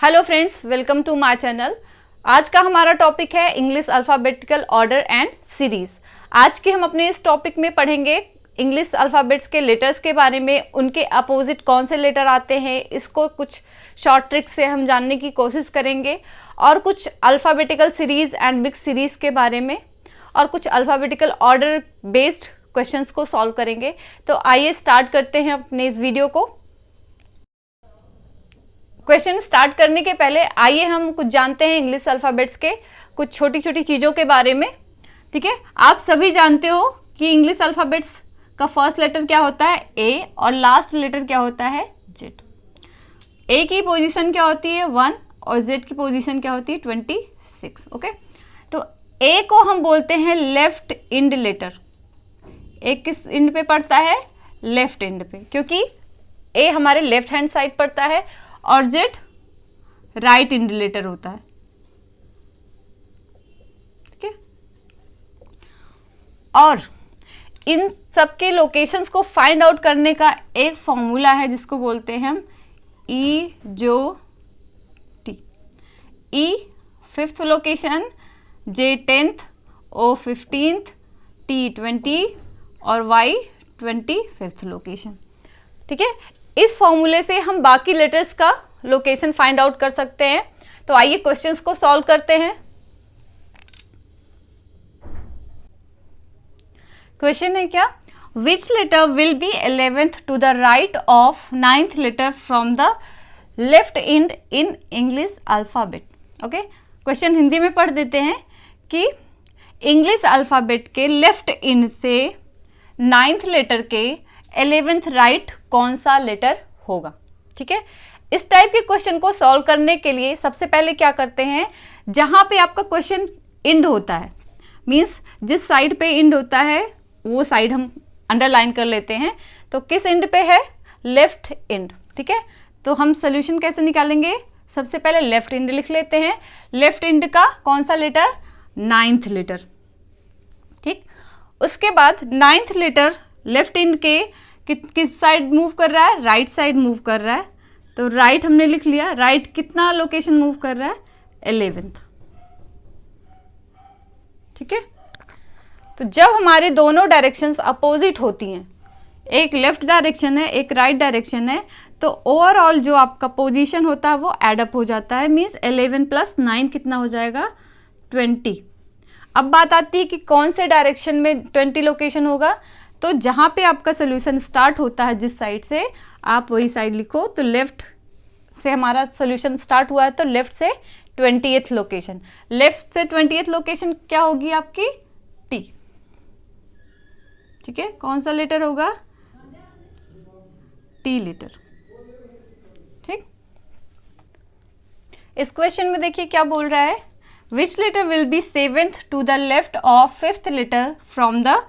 Hello friends, welcome to my channel. आज का हमारा टॉपिक है English alphabetical order and series. आज के हम अपने इस टॉपिक में पढ़ेंगे इंग्लिश अल्फ़ाबेट्स के लेटर्स के बारे में, उनके अपोजिट कौन से लेटर आते हैं, इसको कुछ शॉर्ट ट्रिक्स से हम जानने की कोशिश करेंगे, और कुछ alphabetical series and mix series के बारे में, और कुछ अल्फ़ाबेटिकल ऑर्डर बेस्ड क्वेश्चंस को सॉल्व करेंगे। तो आइए स्टार्ट करते हैं अपने इस वीडियो को। क्वेश्चन स्टार्ट करने के पहले आइए हम कुछ जानते हैं इंग्लिश अल्फ़ाबेट्स के कुछ छोटी छोटी चीज़ों के बारे में। ठीक है, आप सभी जानते हो कि इंग्लिश अल्फ़ाबेट्स का फर्स्ट लेटर क्या होता है ए, और लास्ट लेटर क्या होता है जेड। ए की पोजीशन क्या होती है 1 और जेड की पोजीशन क्या होती है 26। ओके, तो ए को हम बोलते हैं लेफ्ट इंड लेटर। ए किस इंड पे पड़ता है? लेफ्ट इंड पे, क्योंकि ए हमारे लेफ्ट हैंड साइड पड़ता है और जेड राइट इंड लेटर होता है। ठीक है, और इन सबके लोकेशंस को फाइंड आउट करने का एक फॉर्मूला है जिसको बोलते हैं हम ई जो टी। ई 5th लोकेशन, जे 10th, ओ 15th, टी 20 और वाई 25th लोकेशन। ठीक है, इस फॉर्मूले से हम बाकी लेटर्स का लोकेशन फाइंड आउट कर सकते हैं। तो आइए क्वेश्चंस को सॉल्व करते हैं। क्वेश्चन है क्या? Which letter will be 11th to the right of 9th letter from the left end in English alphabet. Okay, question Hindi में पढ़ देते हैं कि इंग्लिश अल्फाबेट के लेफ्ट इंड से 9th लेटर के 11th राइट कौन सा लेटर होगा। ठीक है, इस टाइप के क्वेश्चन को सॉल्व करने के लिए सबसे पहले क्या करते हैं, जहां पे आपका क्वेश्चन इंड होता है, मींस जिस साइड पे इंड होता है वो साइड हम अंडरलाइन कर लेते हैं। तो किस इंड पे है? Left end. ठीक है, तो हम सोल्यूशन कैसे निकालेंगे? सबसे पहले लेफ्ट इंड लिख लेते हैं। लेफ्ट इंड का कौन सा लेटर? 9th letter. ठीक, उसके बाद 9th लेटर लेफ्ट इंड के किस साइड मूव कर रहा है? राइट साइड मूव कर रहा है। तो राइट हमने लिख लिया। राइट कितना लोकेशन मूव कर रहा है? 11th। ठीक है, तो जब हमारे दोनों डायरेक्शंस अपोजिट होती हैं, एक लेफ्ट डायरेक्शन है एक राइट डायरेक्शन है, तो ओवरऑल जो आपका पोजीशन होता है वो एडअप हो जाता है। मीन्स 11 + 9 कितना हो जाएगा? 20। अब बात आती है कि कौन से डायरेक्शन में 20 लोकेशन होगा। तो जहाँ पे आपका सोल्यूशन स्टार्ट होता है, जिस साइड से, आप वही साइड लिखो। तो लेफ्ट से हमारा सोल्यूशन स्टार्ट हुआ है, तो लेफ्ट से 20th लोकेशन। लेफ्ट से 20th लोकेशन क्या होगी आपकी? टी। ठीक है, कौन सा लेटर होगा? T letter. ठीक, इस क्वेश्चन में देखिए क्या बोल रहा है, which letter will be 7th to the left of 5th letter from the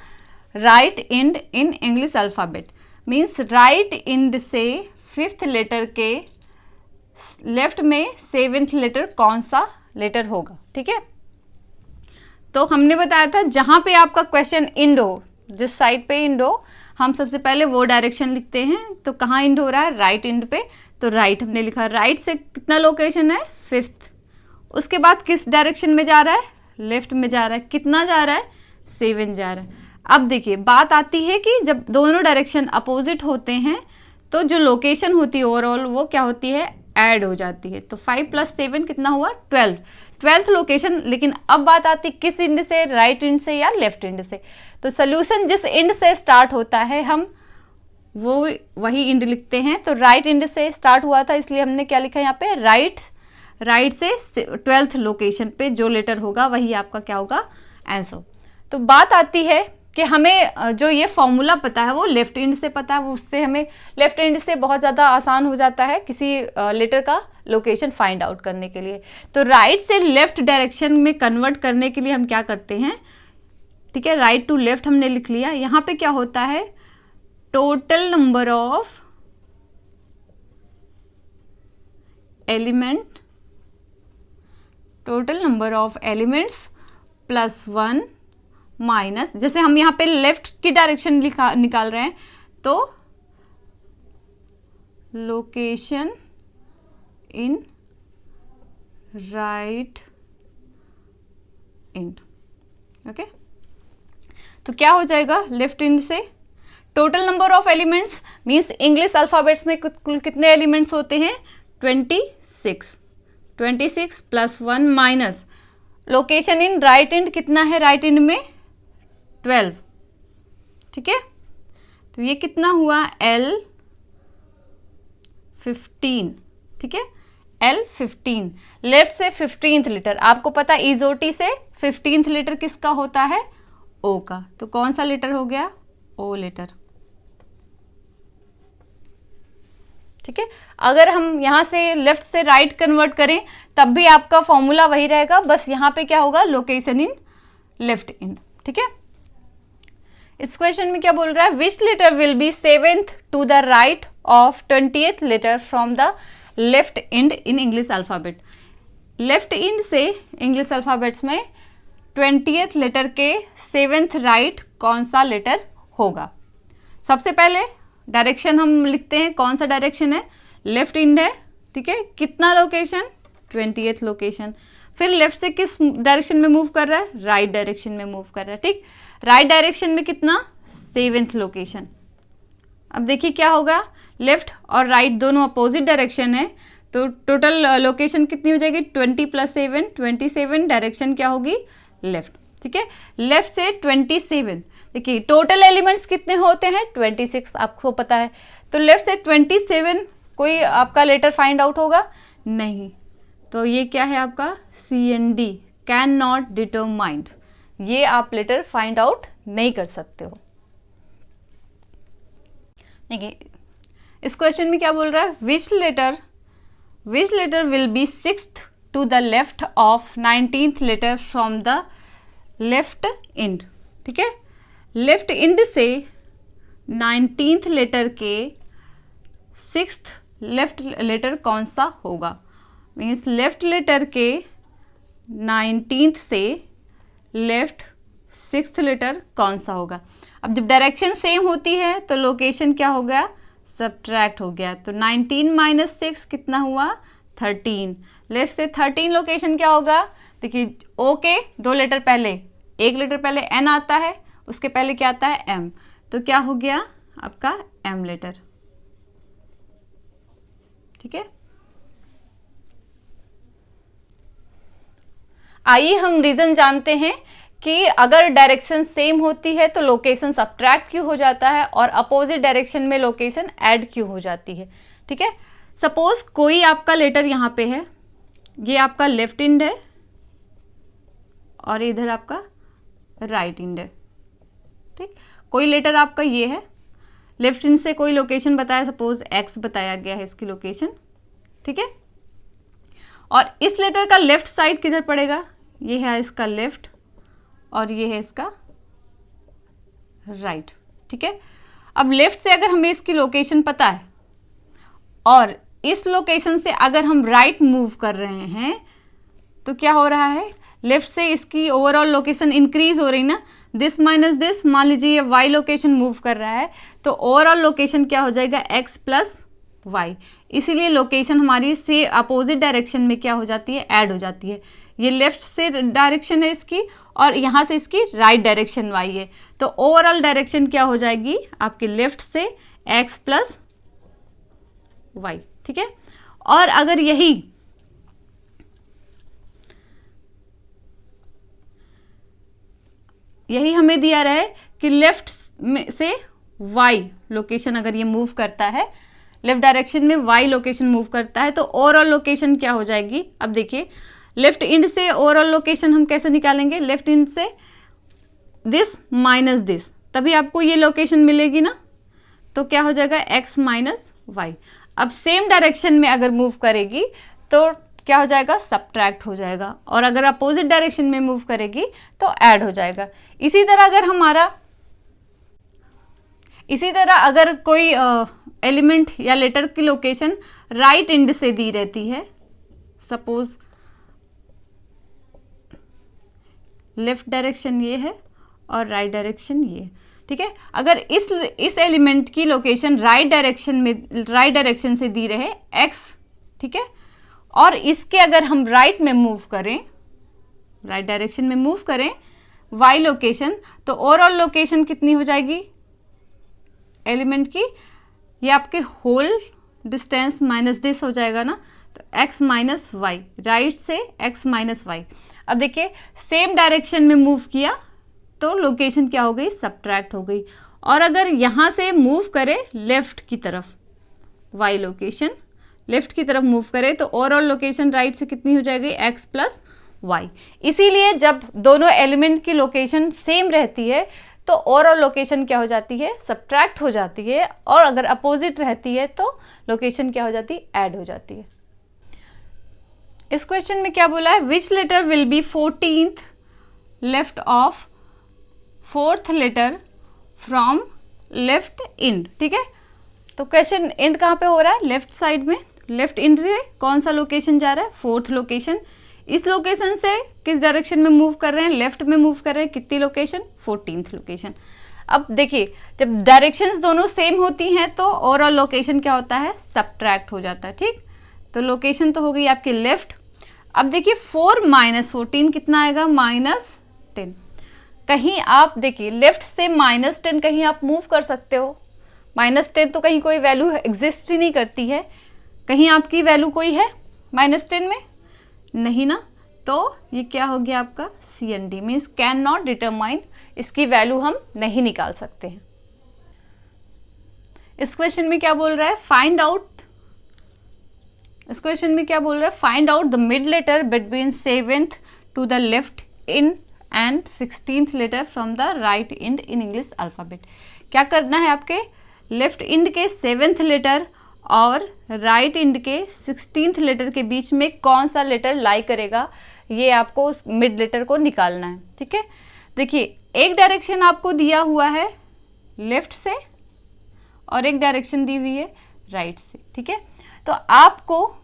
right end in English alphabet. Means right end से 5th लेटर के लेफ्ट में 7th लेटर कौन सा लेटर होगा। ठीक है, तो हमने बताया था जहाँ पे आपका क्वेश्चन इंड हो, जिस साइड पे इंड हो, हम सबसे पहले वो डायरेक्शन लिखते हैं। तो कहाँ इंड हो रहा है? राइट इंड पे। तो राइट हमने लिखा। राइट से कितना लोकेशन है? 5th। उसके बाद किस डायरेक्शन में जा रहा है? लेफ्ट में जा रहा है। कितना जा रहा है? 7 जा रहा है। अब देखिए बात आती है कि जब दोनों डायरेक्शन अपोजिट होते हैं तो जो लोकेशन होती है ओवरऑल वो क्या होती है? ऐड हो जाती है। तो 5 + 7 कितना हुआ? 12th location. लेकिन अब बात आती है किस इंड से? राइट इंड से या लेफ्ट इंड से? तो सोल्यूशन जिस इंड से स्टार्ट होता है हम वो वही इंड लिखते हैं। तो राइट इंड से स्टार्ट हुआ था, इसलिए हमने क्या लिखा यहाँ पे? राइट से 12th लोकेशन पे जो लेटर होगा वही आपका क्या होगा? आंसर। तो बात आती है कि हमें जो ये फॉर्मूला पता है वो लेफ्ट इंड से पता है, वो उससे हमें लेफ्ट इंड से बहुत ज़्यादा आसान हो जाता है किसी लेटर का लोकेशन फाइंड आउट करने के लिए। तो राइट से लेफ्ट डायरेक्शन में कन्वर्ट करने के लिए हम क्या करते हैं? ठीक है, राइट टू लेफ्ट हमने लिख लिया। यहाँ पे क्या होता है? Total number of elements +1 minus, जैसे हम यहाँ पे लेफ्ट की डायरेक्शन निकाल रहे हैं, तो location in right end. Okay, तो क्या हो जाएगा लेफ्ट इंड से? Total number of elements means English alphabets में कुल कितने एलिमेंट्स होते हैं? 26। 26 plus 1 minus location in right end कितना है? राइट इंड में 12। ठीक है, तो ये कितना हुआ? L15। ठीक है, L15। लेफ्ट से 15th लेटर, आपको पता इजोटी से 15th लेटर किसका होता है? ओ का। तो कौन सा लेटर हो गया? O letter. ठीक है, अगर हम यहाँ से लेफ्ट से राइट कन्वर्ट करें तब भी आपका फॉर्मूला वही रहेगा, बस यहाँ पे क्या होगा? Location in left end. ठीक है, इस क्वेश्चन में क्या बोल रहा है? Which letter will be 7th to the right of 20th letter from the left end in English alphabet. Left end से इंग्लिश अल्फ़ाबेट्स में 20th लेटर के 7th राइट कौन सा लेटर होगा? सबसे पहले डायरेक्शन हम लिखते हैं, कौन सा डायरेक्शन है? लेफ्ट इंड है। ठीक है, कितना लोकेशन? 20th location. फिर लेफ्ट से किस डायरेक्शन में मूव कर रहा है? राइट डायरेक्शन में मूव कर रहा है। ठीक, राइट डायरेक्शन में कितना? 7th location. अब देखिए क्या होगा, लेफ्ट और राइट दोनों अपोजिट डायरेक्शन है, तो टोटल लोकेशन कितनी हो जाएगी? 20 + 7, 27। डायरेक्शन क्या होगी? लेफ्ट। ठीक है, लेफ्ट से 27। देखिए टोटल एलिमेंट्स कितने होते हैं? 26, आपको पता है। तो लेफ्ट से 27 कोई आपका लेटर फाइंड आउट होगा? नहीं। तो ये क्या है आपका? CND, can not determined. ये आप लेटर फाइंड आउट नहीं कर सकते हो। देखिए इस क्वेश्चन में क्या बोल रहा है? Which letter will be 6th to the left of 19th letter from the left end. ठीक है, लेफ्ट इंड से 19th लेटर के 6th लेफ्ट लेटर कौन सा होगा? मीन्स लेफ्ट लेटर के 19th से लेफ्ट 6th लेटर कौन सा होगा? अब जब डायरेक्शन सेम होती है तो लोकेशन क्या हो गया? सब्ट्रैक्ट हो गया। तो 19 - 6 कितना हुआ? 13। लेफ्ट से 13 लोकेशन क्या होगा? देखिए ओ के 2 लेटर पहले, 1 लेटर पहले N आता है, उसके पहले क्या आता है? M। तो क्या हो गया आपका? M letter. ठीक है, आइए हम रीजन जानते हैं कि अगर डायरेक्शन सेम होती है तो लोकेशन सब्ट्रैक्ट क्यों हो जाता है और अपोजिट डायरेक्शन में लोकेशन ऐड क्यों हो जाती है। ठीक है, सपोज कोई आपका लेटर यहाँ पे है, ये आपका लेफ्ट इंड है और इधर आपका राइट इंड है। ठीक, कोई लेटर आपका ये है, लेफ्ट इंड से कोई लोकेशन बताया, सपोज X बताया गया है इसकी लोकेशन। ठीक है, और इस लेटर का लेफ्ट साइड किधर पड़ेगा? ये है इसका लेफ्ट और ये है इसका राइट। ठीक है, अब लेफ्ट से अगर हमें इसकी लोकेशन पता है और इस लोकेशन से अगर हम राइट मूव कर रहे हैं तो क्या हो रहा है? लेफ्ट से इसकी ओवरऑल लोकेशन इंक्रीज हो रही ना, दिस माइनस दिस, मान लीजिए ये वाई लोकेशन मूव कर रहा है तो ओवरऑल लोकेशन क्या हो जाएगा? X + Y। इसीलिए लोकेशन हमारी से अपोजिट डायरेक्शन में क्या हो जाती है? ऐड हो जाती है। ये लेफ्ट से डायरेक्शन है इसकी और यहाँ से इसकी राइट डायरेक्शन Y है, तो ओवरऑल डायरेक्शन क्या हो जाएगी आपके? लेफ्ट से X + Y। ठीक है, और अगर यही हमें दिया रहे कि लेफ्ट में से Y लोकेशन अगर ये मूव करता है, लेफ्ट डायरेक्शन में Y लोकेशन मूव करता है, तो ओवरऑल लोकेशन क्या हो जाएगी? अब देखिए लेफ्ट इंड से ओवरऑल लोकेशन हम कैसे निकालेंगे? लेफ्ट इंड से दिस माइनस दिस, तभी आपको ये लोकेशन मिलेगी ना, तो क्या हो जाएगा? X - Y। अब सेम डायरेक्शन में अगर मूव करेगी तो क्या हो जाएगा? सब्ट्रैक्ट हो जाएगा, और अगर अपोजिट डायरेक्शन में मूव करेगी तो ऐड हो जाएगा। इसी तरह अगर कोई एलिमेंट या लेटर की लोकेशन राइट इंड से दी रहती है, सपोज लेफ्ट डायरेक्शन ये है और राइट डायरेक्शन ये, ठीक है, अगर इस एलिमेंट की लोकेशन राइट डायरेक्शन से दी रहे X, ठीक है, और इसके अगर हम राइट में मूव करें, राइट डायरेक्शन में मूव करें y लोकेशन, तो ओवरऑल लोकेशन कितनी हो जाएगी एलिमेंट की, ये आपके होल डिस्टेंस माइनस दिस हो जाएगा ना, तो x माइनस वाई, राइट से x माइनस वाई। अब देखिए सेम डायरेक्शन में मूव किया तो लोकेशन क्या हो गई, सब्ट्रैक्ट हो गई। और अगर यहाँ से मूव करें लेफ्ट की तरफ, y लोकेशन लेफ्ट की तरफ मूव करें तो ओवरऑल लोकेशन राइट से कितनी हो जाएगी, x प्लस वाई। इसीलिए जब दोनों एलिमेंट की लोकेशन सेम रहती है तो ओवरऑल लोकेशन क्या हो जाती है, सब्ट्रैक्ट हो जाती है, और अगर अपोजिट रहती है तो लोकेशन क्या हो जाती है, ऐड हो जाती है। इस क्वेश्चन में क्या बोला है, which letter will be 14th left of 4th letter from left end. ठीक है, तो क्वेश्चन एंड कहाँ पे हो रहा है, लेफ्ट साइड में, लेफ्ट इंड से कौन सा लोकेशन जा रहा है, 4th लोकेशन। इस लोकेशन से किस डायरेक्शन में मूव कर रहे हैं, लेफ्ट में मूव कर रहे हैं, कितनी लोकेशन, 14th लोकेशन। अब देखिए जब डायरेक्शंस दोनों सेम होती हैं तो ओवरऑल लोकेशन क्या होता है, सब्ट्रैक्ट हो जाता है। ठीक, तो लोकेशन तो हो गई आपकी लेफ्ट। अब देखिए 4 माइनस 14 कितना आएगा, -10। कहीं आप देखिए लेफ्ट से -10 कहीं आप मूव कर सकते हो, -10 तो कहीं कोई वैल्यू एग्जिस्ट ही नहीं करती है, कहीं आपकी वैल्यू कोई है -10 में, नहीं ना, तो ये क्या हो गया आपका CND, means can not determine, इसकी वैल्यू हम नहीं निकाल सकते हैं। इस क्वेश्चन में क्या बोल रहा है, फाइंड आउट, इस क्वेश्चन में क्या बोल रहा है, find out the mid letter between 7th to the left end and 16th letter from the right end in English alphabet. क्या करना है, आपके लेफ्ट इंड के 7th लेटर और राइट इंड के 16th लेटर के बीच में कौन सा लेटर लाई करेगा, ये आपको उस मिड लेटर को निकालना है। ठीक है, देखिए एक डायरेक्शन आपको दिया हुआ है लेफ्ट से और एक डायरेक्शन दी हुई है राइट से। ठीक है, तो आपको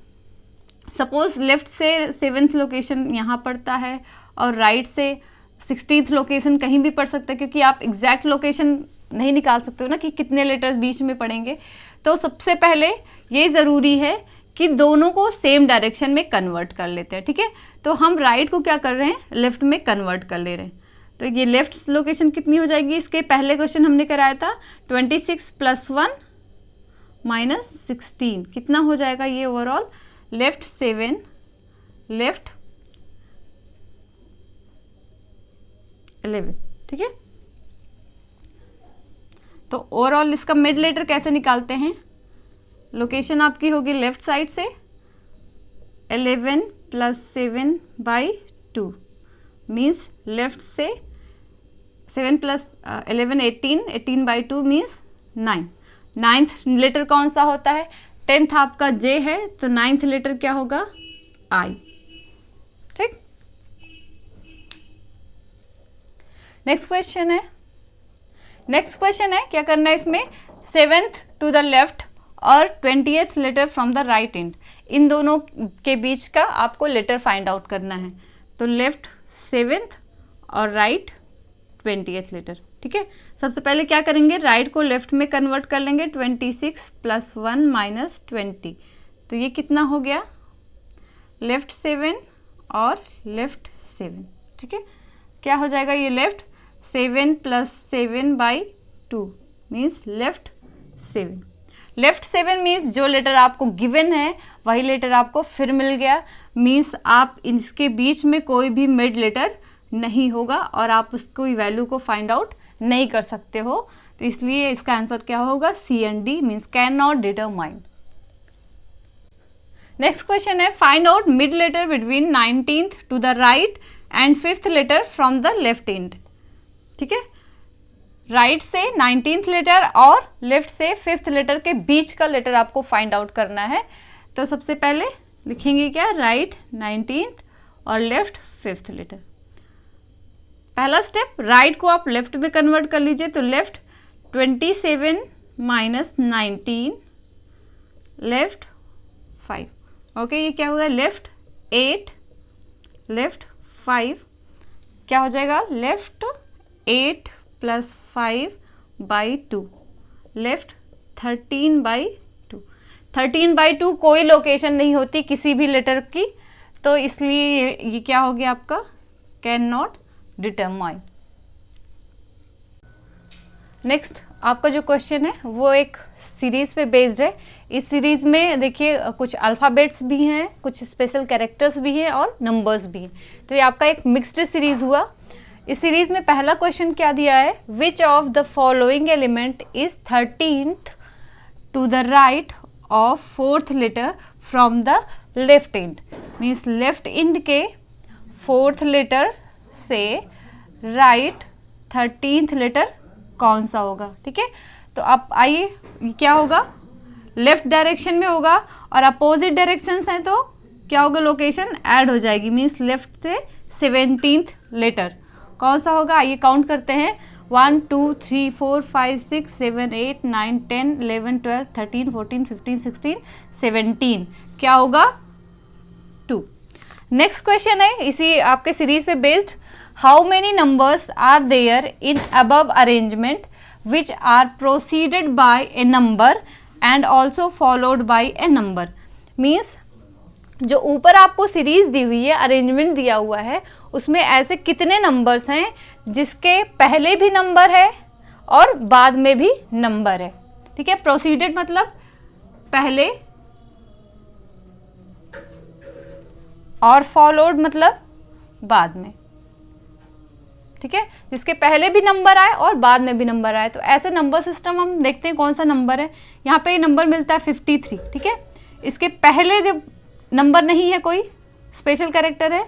सपोज लेफ्ट से 7th लोकेशन यहाँ पड़ता है और राइट से 16th लोकेशन कहीं भी पड़ सकता है, क्योंकि आप एग्जैक्ट लोकेशन नहीं निकाल सकते हो ना कि कितने लेटर्स बीच में पड़ेंगे। तो सबसे पहले ये ज़रूरी है कि दोनों को सेम डायरेक्शन में कन्वर्ट कर लेते हैं। ठीक है, तो हम राइट को क्या कर रहे हैं, लेफ्ट में कन्वर्ट कर ले रहे हैं। तो ये लेफ्ट लोकेशन कितनी हो जाएगी, इसके पहले क्वेश्चन हमने कराया था 26 + 1 - 16 कितना हो जाएगा, ये ओवरऑल लेफ्ट 7 लेफ्ट 11। ठीक है, तो ओवरऑल इसका मिड लेटर कैसे निकालते हैं, लोकेशन आपकी होगी लेफ्ट साइड से 11 + 7/2 मीन्स लेफ्ट से 7 + 11 18, 18/2 मीन्स 9। 9th लेटर कौन सा होता है, 10th आपका J है, तो 9th लेटर क्या होगा, I। ठीक, नेक्स्ट क्वेश्चन है, नेक्स्ट क्वेश्चन है क्या करना है इसमें, 7th टू द लेफ्ट और 20th letter from the right end, इन दोनों के बीच का आपको लेटर फाइंड आउट करना है। तो लेफ्ट 7th और राइट 20th लेटर। ठीक है, सबसे पहले क्या करेंगे, राइट को लेफ्ट में कन्वर्ट कर लेंगे, 26 + 1 - 20, तो ये कितना हो गया, लेफ्ट 7 और लेफ्ट 7। ठीक है, क्या हो जाएगा, ये left 7 + 7/2 means left 7। Left 7 means जो लेटर आपको गिवन है वही लेटर आपको फिर मिल गया, मीन्स आप इसके बीच में कोई भी मिड लेटर नहीं होगा और आप उसको वैल्यू को फाइंड आउट नहीं कर सकते हो। तो इसलिए इसका आंसर क्या होगा, CND means can not determine. Next question है, find out mid letter between 19th to the right end 5th letter from the left end. ठीक है, राइट से 19th लेटर और लेफ्ट से 5th लेटर के बीच का लेटर आपको फाइंड आउट करना है। तो सबसे पहले लिखेंगे क्या, राइट 19th और लेफ्ट 5th लेटर। पहला स्टेप, राइट को आप लेफ्ट में कन्वर्ट कर लीजिए, तो लेफ्ट 27 - 19 लेफ्ट 5। ओके, ये क्या होगा, लेफ्ट 8 लेफ्ट 5, क्या हो जाएगा, लेफ्ट 8 + 5/2 लेफ्ट 13/2। 13/2 कोई लोकेशन नहीं होती किसी भी लेटर की, तो इसलिए ये क्या हो गया आपका, कैन नॉट डिटरमाइन। नेक्स्ट आपका जो क्वेश्चन है वो एक सीरीज पे बेस्ड है। इस सीरीज में देखिए कुछ अल्फ़ाबेट्स भी हैं, कुछ स्पेशल कैरेक्टर्स भी हैं और नंबर्स भी हैं, तो ये आपका एक मिक्स्ड सीरीज हुआ। इस सीरीज में पहला क्वेश्चन क्या दिया है, which of the following element is 13th to the right of 4th letter from the left end, means left end के 4th लेटर से राइट 13th लेटर कौन सा होगा। ठीक है, तो आप आइए, क्या होगा, लेफ्ट डायरेक्शन में होगा और अपोजिट डायरेक्शंस हैं तो क्या होगा, लोकेशन ऐड हो जाएगी, मीन्स लेफ्ट से 17th लेटर कौन सा होगा। आइए काउंट करते हैं, 1 2 3 4 5 6 7 8 9 10 11 12 13 14 15 16 17, क्या होगा, 2। नेक्स्ट क्वेश्चन है इसी आपके सीरीज पे based, how many numbers are there in above arrangement which are proceeded by a number and also followed by a number. Means जो ऊपर आपको सीरीज दी हुई है, अरेंजमेंट दिया हुआ है, उसमें ऐसे कितने नंबर्स हैं जिसके पहले भी नंबर है और बाद में भी नंबर है। ठीक है, प्रोसीडेड मतलब पहले और फॉलोड मतलब बाद में। ठीक है, जिसके पहले भी नंबर आए और बाद में भी नंबर आए, तो ऐसे नंबर सिस्टम हम देखते हैं कौन सा नंबर है। यहाँ पे नंबर मिलता है 53। ठीक है, इसके पहले नंबर नहीं है, कोई स्पेशल कैरेक्टर है,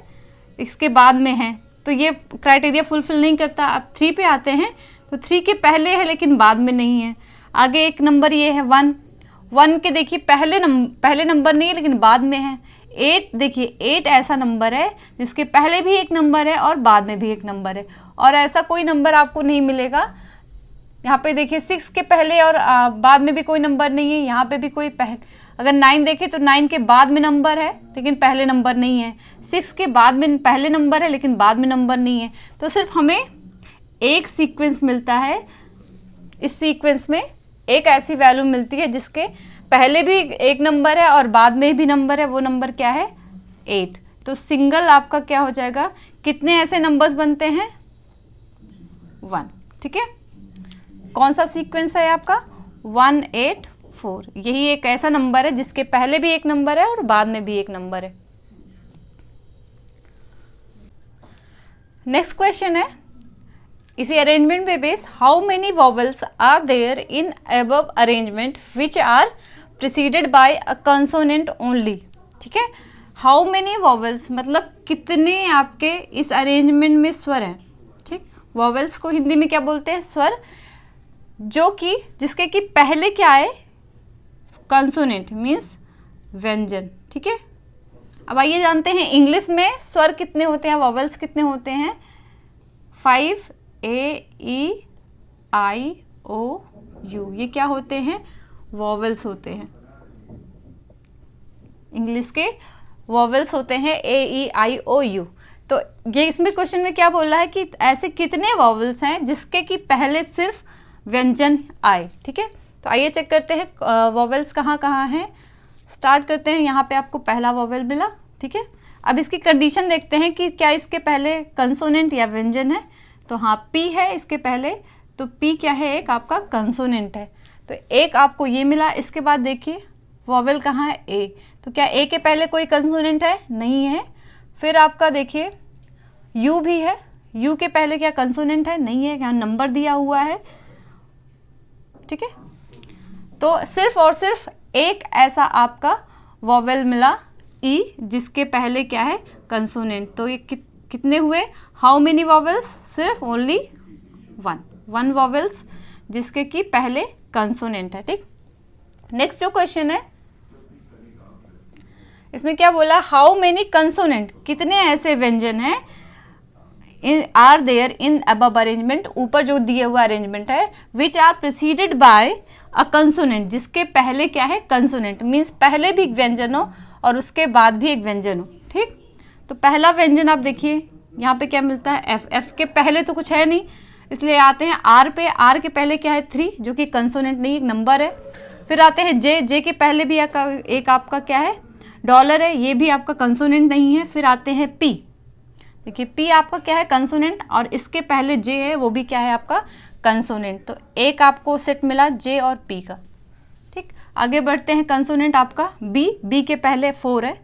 इसके बाद में है, तो ये क्राइटेरिया फुलफिल नहीं करता। अब 3 पे आते हैं तो 3 के पहले है लेकिन बाद में नहीं है। आगे एक नंबर ये है 1 के देखिए पहले नंबर नहीं है लेकिन बाद में है। 8 देखिए 8 ऐसा नंबर है जिसके पहले भी एक नंबर है और बाद में भी एक नंबर है, और ऐसा कोई नंबर आपको नहीं मिलेगा। यहाँ पे देखिए 6 के पहले और बाद में भी कोई नंबर नहीं है। यहाँ पे भी कोई अगर 9 देखें तो 9 के बाद में नंबर है लेकिन पहले नंबर नहीं है। 6 के बाद में पहले नंबर है लेकिन बाद में नंबर नहीं है। तो सिर्फ हमें एक सीक्वेंस मिलता है, इस सीक्वेंस में एक ऐसी वैल्यू मिलती है जिसके पहले भी एक नंबर है और बाद में भी नंबर है, वो नंबर क्या है, 8। तो सिंगल आपका क्या हो जाएगा, कितने ऐसे नंबर्स बनते हैं, 1। ठीक है, कौन सा सीक्वेंस है आपका, 1 8 4। यही एक ऐसा नंबर है जिसके पहले भी एक नंबर है और बाद में भी एक नंबर है। नेक्स्ट क्वेश्चन है इसी अरेंजमेंट पे base, how many vowels are there in above arrangement which are preceded by a consonant only. ठीक है, हाउ मेनी वॉवल्स मतलब कितने आपके इस अरेंजमेंट में स्वर हैं। ठीक, वॉवल्स को हिंदी में क्या बोलते हैं, स्वर, जो कि जिसके कि पहले क्या है, कंसोनेंट मीन्स व्यंजन। ठीक है, अब आइए जानते हैं इंग्लिश में स्वर कितने होते हैं, वॉवल्स कितने होते हैं, 5 A E I O U, ये क्या होते हैं, वॉवल्स होते हैं। इंग्लिश के वॉवल्स होते हैं AEIOU। तो ये इसमें क्वेश्चन में क्या बोल रहा है कि ऐसे कितने वॉवल्स हैं जिसके कि पहले सिर्फ व्यंजन आए। ठीक है, तो आइए चेक करते हैं वॉवल्स कहाँ कहाँ हैं। स्टार्ट करते हैं, यहाँ पे आपको पहला वॉवल मिला। ठीक है, अब इसकी कंडीशन देखते हैं कि क्या इसके पहले कंसोनेंट या व्यंजन है। तो हाँ, P है इसके पहले, तो P क्या है, एक आपका कंसोनेंट है, तो एक आपको ये मिला। इसके बाद देखिए वॉवल कहाँ है, A, तो क्या A के पहले कोई कंसोनेंट है, नहीं है। फिर आपका देखिए U भी है, U के पहले क्या कंसोनेंट है, नहीं है, यहाँ नंबर दिया हुआ है। ठीक है, तो सिर्फ और सिर्फ एक ऐसा आपका वॉवल मिला E जिसके पहले क्या है, कंसोनेंट। तो ये कितने हुए, हाउ मेनी वॉवल्स, सिर्फ ओनली 1 वॉवल्स जिसके कि पहले कंसोनेंट है। ठीक, नेक्स्ट जो क्वेश्चन है इसमें क्या बोला, हाउ मेनी कंसोनेंट, कितने ऐसे व्यंजन हैं are there in above arrangement, ऊपर जो दिए हुआ अरेंजमेंट है, which are preceded by a consonant, जिसके पहले क्या है, कंसोनेंट मीन्स पहले भी एक व्यंजन हो और उसके बाद भी एक व्यंजन हो। ठीक, तो पहला व्यंजन आप देखिए यहाँ पे क्या मिलता है, F के पहले तो कुछ है नहीं, इसलिए आते हैं R पे। R के पहले क्या है, 3, जो कि कंसोनेंट नहीं, एक नंबर है। फिर आते हैं जे, जे के पहले भी एक आपका क्या है, डॉलर है, ये भी आपका कंसोनेंट नहीं है। फिर आते हैं पी, देखिए पी आपका क्या है, कंसोनेंट, और इसके पहले जे है वो भी क्या है आपका कंसोनेंट। तो एक आपको सेट मिला जे और पी का। ठीक, आगे बढ़ते हैं। कंसोनेंट आपका बी, बी के पहले 4 है,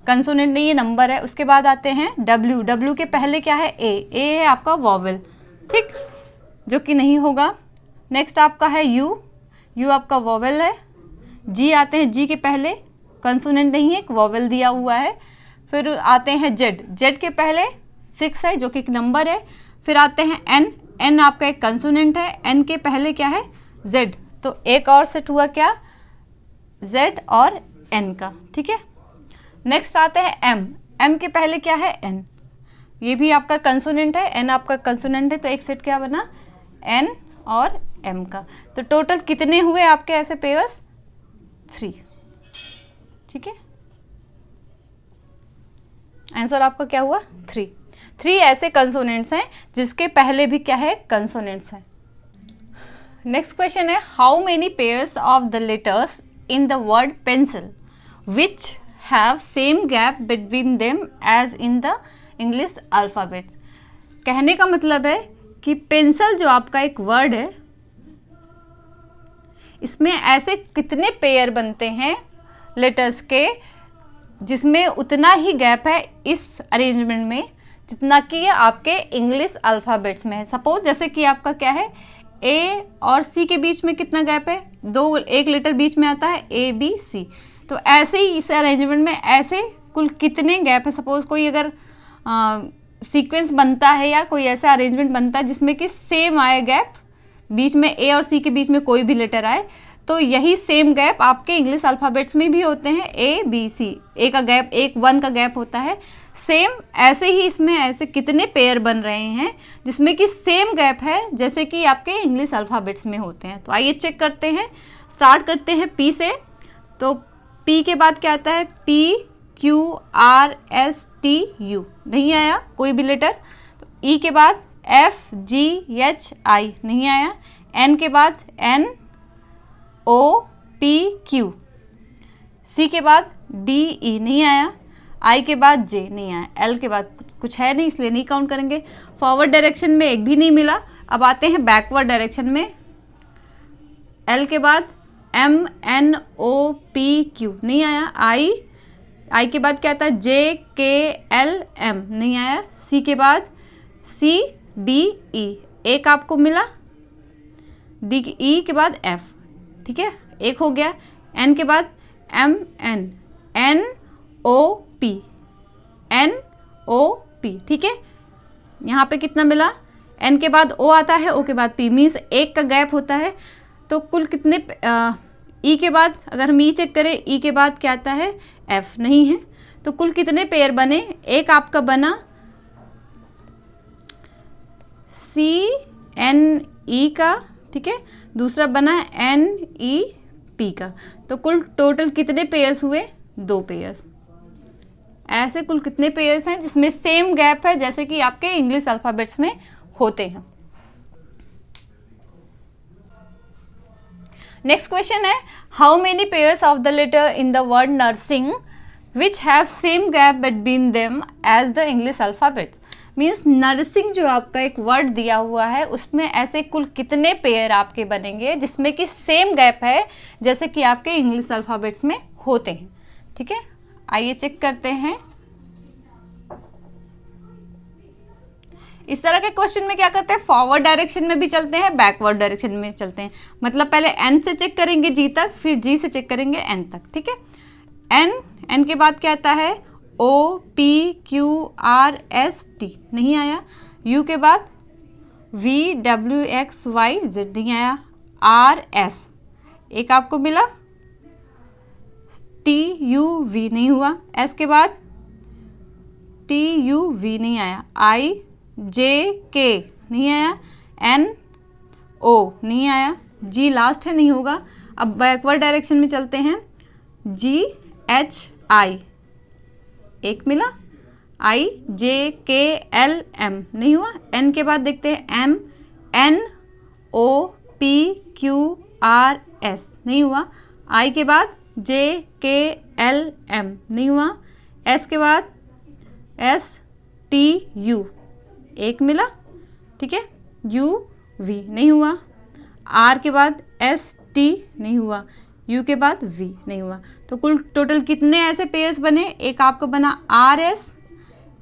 कंसोनेंट नहीं, ये नंबर है। उसके बाद आते हैं डब्ल्यू, डब्ल्यू के पहले क्या है, ए है आपका वॉवेल, ठीक, जो कि नहीं होगा। नेक्स्ट आपका है यू, यू आपका वॉवेल है। जी आते हैं, जी के पहले कंसोनेंट नहीं है, एक वॉवेल दिया हुआ है। फिर आते हैं जेड, जेड के पहले 6 है जो कि एक नंबर है। फिर आते हैं एन, एन आपका एक कंसोनेंट है, एन के पहले क्या है, जेड, तो एक और सेट हुआ क्या, जेड और एन का, ठीक है। नेक्स्ट आते हैं एम, एम के पहले क्या है, एन, ये भी आपका कंसोनेंट है, एन आपका कंसोनेंट है, तो एक सेट क्या बना, एन और एम का। तो टोटल कितने हुए आपके ऐसे पेयर्स, 3, ठीक है। आंसर आपका क्या हुआ, 3 ऐसे कंसोनेंट्स हैं जिसके पहले भी क्या है, कंसोनेंट्स हैं। नेक्स्ट क्वेश्चन है, how many pairs of the letters in the word pencil which have same gap between them as in the English alphabets. कहने का मतलब है कि पेंसिल जो आपका एक वर्ड है, इसमें ऐसे कितने पेयर बनते हैं लेटर्स के जिसमें उतना ही गैप है इस अरेंजमेंट में जितना कि आपके इंग्लिश अल्फ़ाबेट्स में है। सपोज जैसे कि आपका क्या है, ए और सी के बीच में कितना गैप है, 2, एक लेटर बीच में आता है, ए बी सी। तो ऐसे ही इस अरेंजमेंट में ऐसे कुल कितने गैप है। सपोज कोई अगर सीक्वेंस बनता है या कोई ऐसा अरेंजमेंट बनता है जिसमें कि सेम आए गैप, बीच में ए और सी के बीच में कोई भी लेटर आए, तो यही सेम गैप आपके इंग्लिश अल्फ़ाबेट्स में भी होते हैं, ए बी सी, ए का गैप, 1 का गैप होता है। सेम ऐसे ही इसमें ऐसे कितने पेयर बन रहे हैं जिसमें कि सेम गैप है जैसे कि आपके इंग्लिश अल्फ़ाबेट्स में होते हैं। तो आइए चेक करते हैं, स्टार्ट करते हैं पी से। तो पी के बाद क्या आता है, P Q R S T U, नहीं आया कोई भी लेटर। तो ई के बाद एफ जी एच आई, नहीं आया। एन के बाद एन ओ पी क्यू, सी के बाद डी ई, नहीं आया। आई के बाद जे, नहीं आया। एल के बाद कुछ है नहीं इसलिए नहीं काउंट करेंगे। फॉरवर्ड डायरेक्शन में एक भी नहीं मिला। अब आते हैं बैकवर्ड डायरेक्शन में। एल के बाद M N O P Q, नहीं आया। आई के बाद क्या आता है, जे के एल एम, नहीं आया। सी के बाद सी डी ई, एक आपको मिला। डी ई के बाद एफ, ठीक है, एक हो गया। एन के बाद M N N O P, N O P, ठीक है। यहाँ पे कितना मिला, एन के बाद ओ आता है, ओ के बाद पी, मीन्स एक का गैप होता है। तो कुल कितने, ई के बाद अगर हम ई चेक करें, ई के बाद क्या आता है, एफ, नहीं है। तो कुल कितने पेयर बने, एक आपका बना सी एन ई का, ठीक है, दूसरा बना एन ई पी का। तो कुल टोटल कितने पेयर्स हुए, 2 पेयर्स। ऐसे कुल कितने पेयर्स हैं जिसमें सेम गैप है जैसे कि आपके इंग्लिश अल्फ़ाबेट्स में होते हैं। नेक्स्ट क्वेश्चन है, how many pairs of the letter in the word nursing which have same gap between them as the English alphabets. Means nursing जो आपका एक वर्ड दिया हुआ है उसमें ऐसे कुल कितने पेयर आपके बनेंगे जिसमें कि सेम गैप है जैसे कि आपके इंग्लिश अल्फ़ाबेट्स में होते हैं, ठीक है। आइए चेक करते हैं। इस तरह के क्वेश्चन में क्या करते हैं, फॉरवर्ड डायरेक्शन में भी चलते हैं, बैकवर्ड डायरेक्शन में चलते हैं। मतलब पहले एन से चेक करेंगे जी तक, फिर जी से चेक करेंगे एन तक, ठीक है। एन के बाद क्या आता है, O P Q R S T, नहीं आया। यू के बाद V W X Y Z, नहीं आया। आर एस, एक आपको मिला। टी यू वी, नहीं हुआ। एस के बाद टी यू वी, नहीं आया। आई जे के, नहीं आया। एन ओ, नहीं आया। जी लास्ट है, नहीं होगा। अब बैकवर्ड डायरेक्शन में चलते हैं। जी एच आई, एक मिला। आई जे के एल एम, नहीं हुआ। एन के बाद देखते हैं M N O P Q R S, नहीं हुआ। आई के बाद जे के एल एम नहीं हुआ, एस के बाद एस टी यू एक मिला, ठीक है, यू वी नहीं हुआ, आर के बाद एस टी नहीं हुआ, यू के बाद वी नहीं हुआ। तो कुल टोटल कितने ऐसे पेयर्स बने, एक आपका बना आर एस,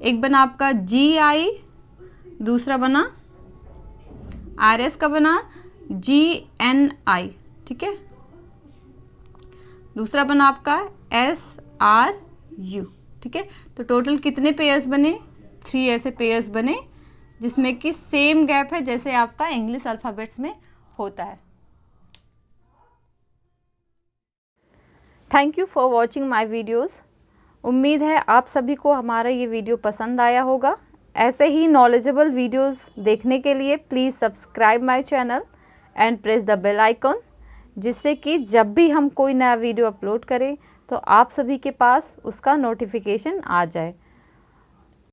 एक बना आपका जी आई, दूसरा बना आर एस का बना जी एन आई, ठीक है, दूसरा बना आपका एस आर यू, ठीक है। तो टोटल कितने पेयर्स बने, 3 ऐसे पेयर्स बने जिसमें कि सेम गैप है जैसे आपका इंग्लिश अल्फ़ाबेट्स में होता है। Thank you for watching my videos. उम्मीद है आप सभी को हमारा ये वीडियो पसंद आया होगा। ऐसे ही नॉलेजेबल वीडियोज़ देखने के लिए please subscribe my channel and press the bell icon, जिससे कि जब भी हम कोई नया वीडियो अपलोड करें तो आप सभी के पास उसका नोटिफिकेशन आ जाए।